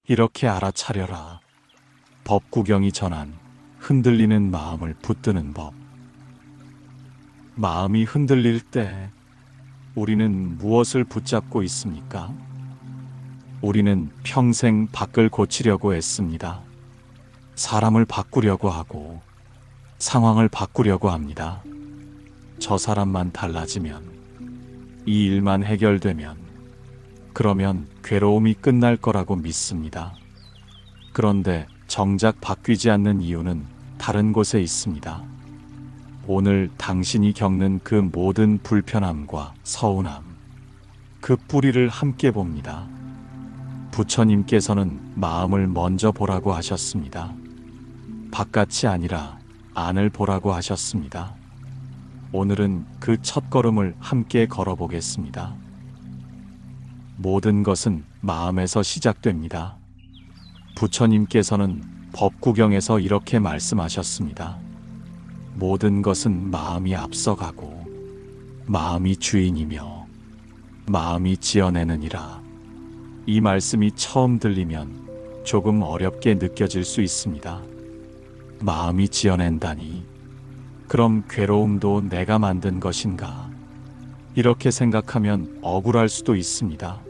이렇게 알아차려라. 법구경이 전한 흔들리는 마음을 붙드는 법. 마음이 흔들릴 때 우리는 무엇을 붙잡고 있습니까? 우리는 평생 밖을 고치려고 애씁니다. 사람을 바꾸려고 하고 상황을 바꾸려고 합니다. 저 사람만 달라지면, 이 일만 해결되면, 그러면 괴로움이 끝날 거라고 믿습니다. 그런데 정작 바뀌지 않는 이유는 다른 곳에 있습니다. 오늘 당신이 겪는 그 모든 불편함과 서운함, 그 뿌리를 함께 봅니다. 부처님께서는 마음을 먼저 보라고 하셨습니다. 바깥이 아니라 안을 보라고 하셨습니다. 오늘은 그 첫걸음을 함께 걸어보겠습니다. 모든 것은 마음에서 시작됩니다. 부처님께서는 법구경에서 이렇게 말씀하셨습니다. 모든 것은 마음이 앞서가고 마음이 주인이며 마음이 지어내느니라. 이 말씀이 처음 들리면 조금 어렵게 느껴질 수 있습니다. 마음이 지어낸다니, 그럼 괴로움도 내가 만든 것인가? 이렇게 생각하면 억울할 수도 있습니다.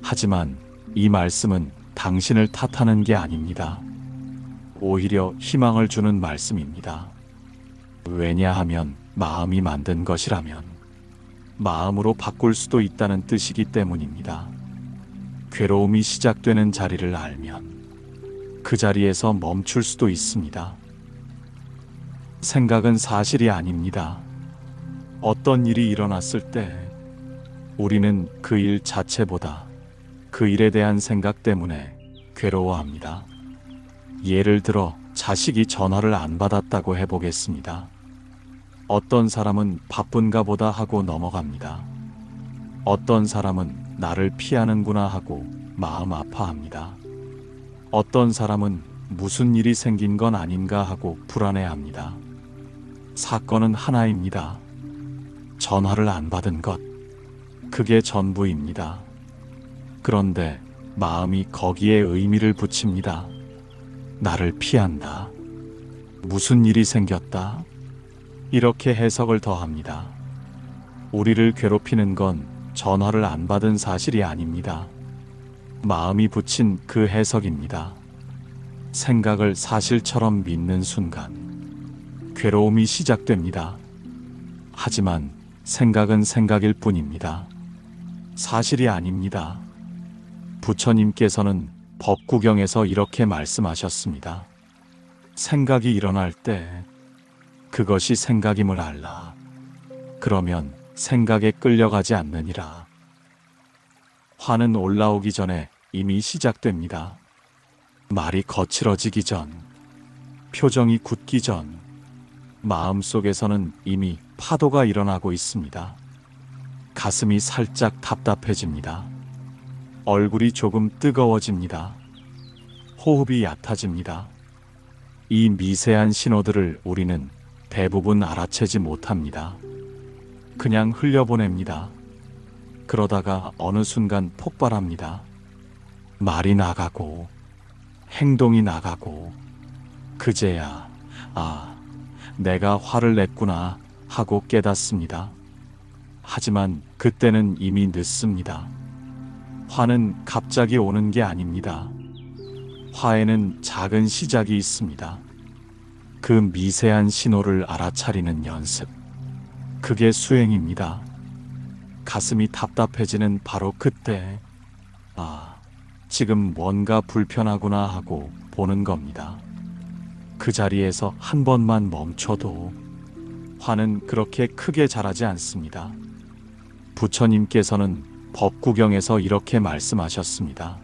하지만 이 말씀은 당신을 탓하는 게 아닙니다. 오히려 희망을 주는 말씀입니다. 왜냐하면 마음이 만든 것이라면 마음으로 바꿀 수도 있다는 뜻이기 때문입니다. 괴로움이 시작되는 자리를 알면 그 자리에서 멈출 수도 있습니다. 생각은 사실이 아닙니다. 어떤 일이 일어났을 때 우리는 그 일 자체보다 그 일에 대한 생각 때문에 괴로워합니다. 예를 들어 자식이 전화를 안 받았다고 해보겠습니다. 어떤 사람은 바쁜가 보다 하고 넘어갑니다. 어떤 사람은 나를 피하는구나 하고 마음 아파합니다. 어떤 사람은 무슨 일이 생긴 건 아닌가 하고 불안해합니다. 사건은 하나입니다. 전화를 안 받은 것, 그게 전부입니다. 그런데 마음이 거기에 의미를 붙입니다. 나를 피한다. 무슨 일이 생겼다. 이렇게 해석을 더합니다. 우리를 괴롭히는 건 전화를 안 받은 사실이 아닙니다. 마음이 붙인 그 해석입니다. 생각을 사실처럼 믿는 순간 괴로움이 시작됩니다. 하지만 생각은 생각일 뿐입니다. 사실이 아닙니다. 부처님께서는 법구경에서 이렇게 말씀하셨습니다. 생각이 일어날 때 그것이 생각임을 알라. 그러면 생각에 끌려가지 않느니라. 화는 올라오기 전에 이미 시작됩니다. 말이 거칠어지기 전, 표정이 굳기 전, 마음속에서는 이미 파도가 일어나고 있습니다. 가슴이 살짝 답답해집니다. 얼굴이 조금 뜨거워집니다. 호흡이 얕아집니다. 이 미세한 신호들을 우리는 대부분 알아채지 못합니다. 그냥 흘려보냅니다. 그러다가 어느 순간 폭발합니다. 말이 나가고 행동이 나가고 그제야 내가 화를 냈구나 하고 깨닫습니다. 하지만 그때는 이미 늦습니다. 화는 갑자기 오는 게 아닙니다. 화에는 작은 시작이 있습니다. 그 미세한 신호를 알아차리는 연습, 그게 수행입니다. 가슴이 답답해지는 바로 그때, 지금 뭔가 불편하구나 하고 보는 겁니다. 그 자리에서 한 번만 멈춰도 화는 그렇게 크게 자라지 않습니다. 부처님께서는 법구경에서 이렇게 말씀하셨습니다.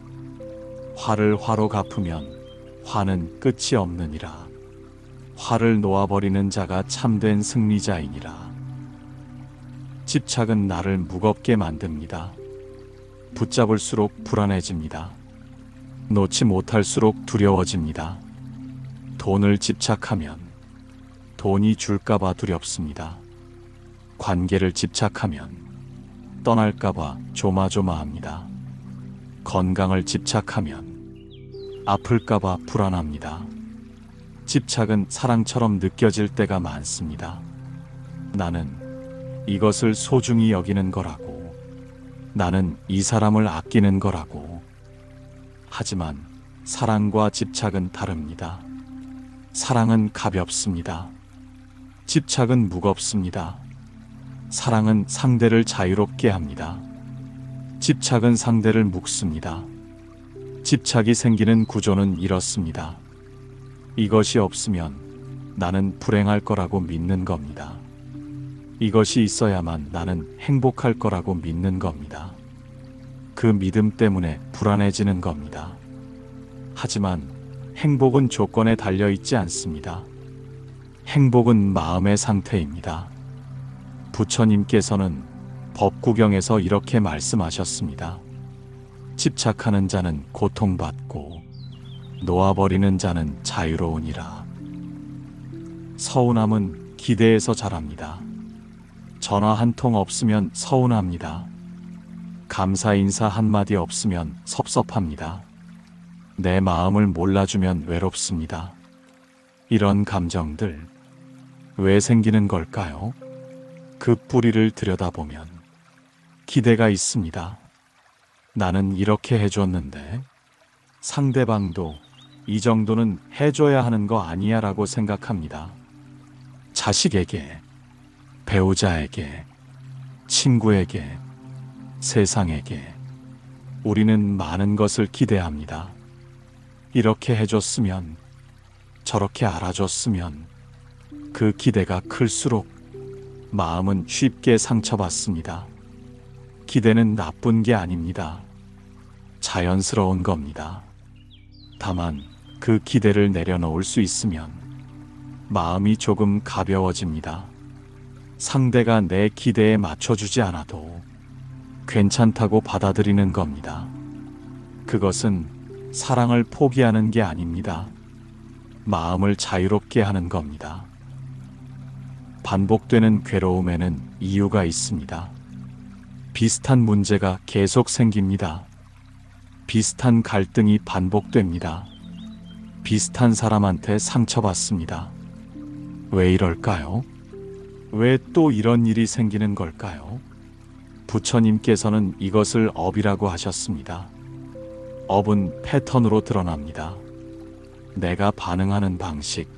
화를 화로 갚으면 화는 끝이 없느니라. 화를 놓아버리는 자가 참된 승리자이니라. 집착은 나를 무겁게 만듭니다. 붙잡을수록 불안해집니다. 놓지 못할수록 두려워집니다. 돈을 집착하면 돈이 줄까봐 두렵습니다. 관계를 집착하면 떠날까봐 조마조마합니다. 건강을 집착하면 아플까봐 불안합니다. 집착은 사랑처럼 느껴질 때가 많습니다. 나는 이것을 소중히 여기는 거라고, 나는 이 사람을 아끼는 거라고. 하지만 사랑과 집착은 다릅니다. 사랑은 가볍습니다. 집착은 무겁습니다. 사랑은 상대를 자유롭게 합니다. 집착은 상대를 묶습니다. 집착이 생기는 구조는 이렇습니다. 이것이 없으면 나는 불행할 거라고 믿는 겁니다. 이것이 있어야만 나는 행복할 거라고 믿는 겁니다. 그 믿음 때문에 불안해지는 겁니다. 하지만 행복은 조건에 달려 있지 않습니다. 행복은 마음의 상태입니다. 부처님께서는 법구경에서 이렇게 말씀하셨습니다. 집착하는 자는 고통받고 놓아버리는 자는 자유로우니라. 서운함은 기대에서 자랍니다. 전화 한 통 없으면 서운합니다. 감사 인사 한마디 없으면 섭섭합니다. 내 마음을 몰라주면 외롭습니다. 이런 감정들 왜 생기는 걸까요? 그 뿌리를 들여다보면 기대가 있습니다. 나는 이렇게 해줬는데 상대방도 이 정도는 해줘야 하는 거 아니야 라고 생각합니다. 자식에게, 배우자에게, 친구에게, 세상에게 우리는 많은 것을 기대합니다. 이렇게 해줬으면, 저렇게 알아줬으면 그 기대가 클수록 마음은 쉽게 상처받습니다. 기대는 나쁜 게 아닙니다. 자연스러운 겁니다. 다만 그 기대를 내려놓을 수 있으면 마음이 조금 가벼워집니다. 상대가 내 기대에 맞춰주지 않아도 괜찮다고 받아들이는 겁니다. 그것은 사랑을 포기하는 게 아닙니다. 마음을 자유롭게 하는 겁니다. 반복되는 괴로움에는 이유가 있습니다. 비슷한 문제가 계속 생깁니다. 비슷한 갈등이 반복됩니다. 비슷한 사람한테 상처받습니다. 왜 이럴까요? 왜 또 이런 일이 생기는 걸까요? 부처님께서는 이것을 업이라고 하셨습니다. 업은 패턴으로 드러납니다. 내가 반응하는 방식,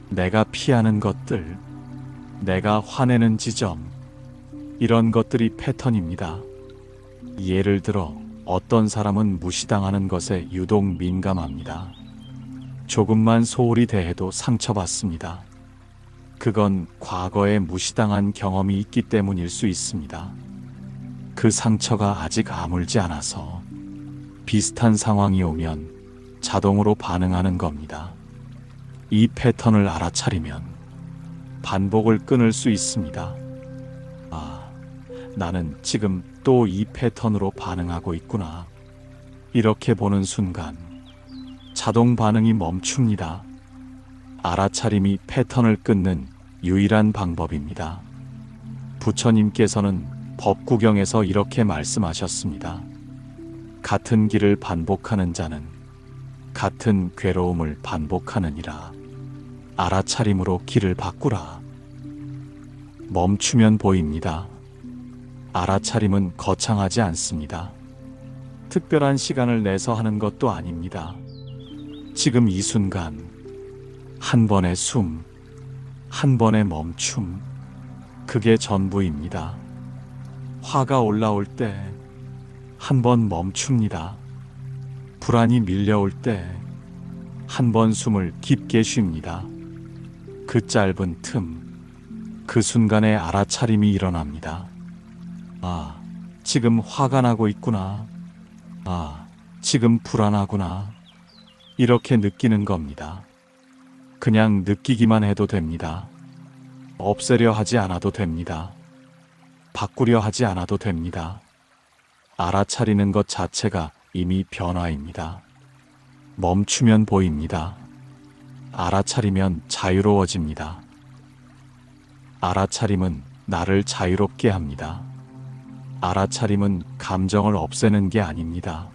내가 피하는 것들, 내가 화내는 지점, 이런 것들이 패턴입니다. 예를 들어 어떤 사람은 무시당하는 것에 유독 민감합니다. 조금만 소홀히 대해도 상처받습니다. 그건 과거에 무시당한 경험이 있기 때문일 수 있습니다. 그 상처가 아직 아물지 않아서 비슷한 상황이 오면 자동으로 반응하는 겁니다. 이 패턴을 알아차리면 반복을 끊을 수 있습니다. 아, 나는 지금 또 이 패턴으로 반응하고 있구나. 이렇게 보는 순간 자동 반응이 멈춥니다. 알아차림이 패턴을 끊는 유일한 방법입니다. 부처님께서는 법구경에서 이렇게 말씀하셨습니다. 같은 길을 반복하는 자는 같은 괴로움을 반복하느니라. 알아차림으로 길을 바꾸라. 멈추면 보입니다. 알아차림은 거창하지 않습니다. 특별한 시간을 내서 하는 것도 아닙니다. 지금 이 순간, 한 번의 숨, 한 번의 멈춤, 그게 전부입니다. 화가 올라올 때 한 번 멈춥니다. 불안이 밀려올 때 한 번 숨을 깊게 쉽니다. 그 짧은 틈, 그 순간에 알아차림이 일어납니다. 아, 지금 화가 나고 있구나. 아, 지금 불안하구나. 이렇게 느끼는 겁니다. 그냥 느끼기만 해도 됩니다. 없애려 하지 않아도 됩니다. 바꾸려 하지 않아도 됩니다. 알아차리는 것 자체가 이미 변화입니다. 멈추면 보입니다. 알아차리면 자유로워집니다. 알아차림은 나를 자유롭게 합니다. 알아차림은 감정을 없애는 게 아닙니다.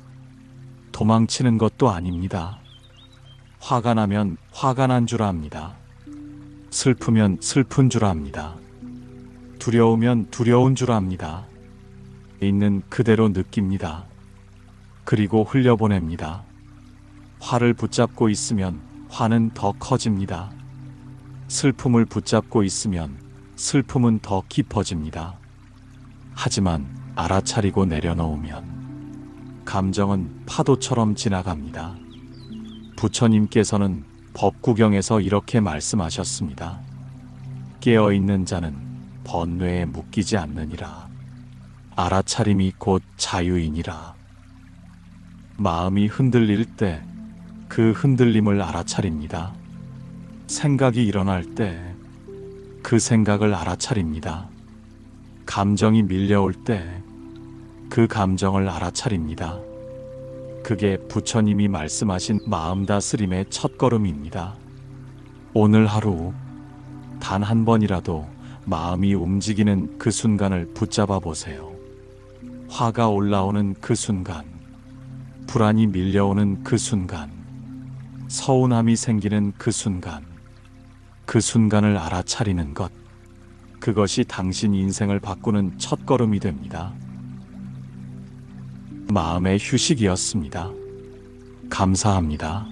도망치는 것도 아닙니다. 화가 나면 화가 난 줄 압니다. 슬프면 슬픈 줄 압니다. 두려우면 두려운 줄 압니다. 있는 그대로 느낍니다. 그리고 흘려보냅니다. 화를 붙잡고 있으면 화는 더 커집니다. 슬픔을 붙잡고 있으면 슬픔은 더 깊어집니다. 하지만 알아차리고 내려놓으면 감정은 파도처럼 지나갑니다. 부처님께서는 법구경에서 이렇게 말씀하셨습니다. 깨어있는 자는 번뇌에 묶이지 않느니라. 알아차림이 곧 자유이니라. 마음이 흔들릴 때 그 흔들림을 알아차립니다. 생각이 일어날 때 그 생각을 알아차립니다. 감정이 밀려올 때 그 감정을 알아차립니다. 그게 부처님이 말씀하신 마음 다스림의 첫걸음입니다. 오늘 하루 단 한 번이라도 마음이 움직이는 그 순간을 붙잡아 보세요. 화가 올라오는 그 순간, 불안이 밀려오는 그 순간, 서운함이 생기는 그 순간을 알아차리는 것, 그것이 당신 인생을 바꾸는 첫걸음이 됩니다. 마음의 휴식이었습니다. 감사합니다.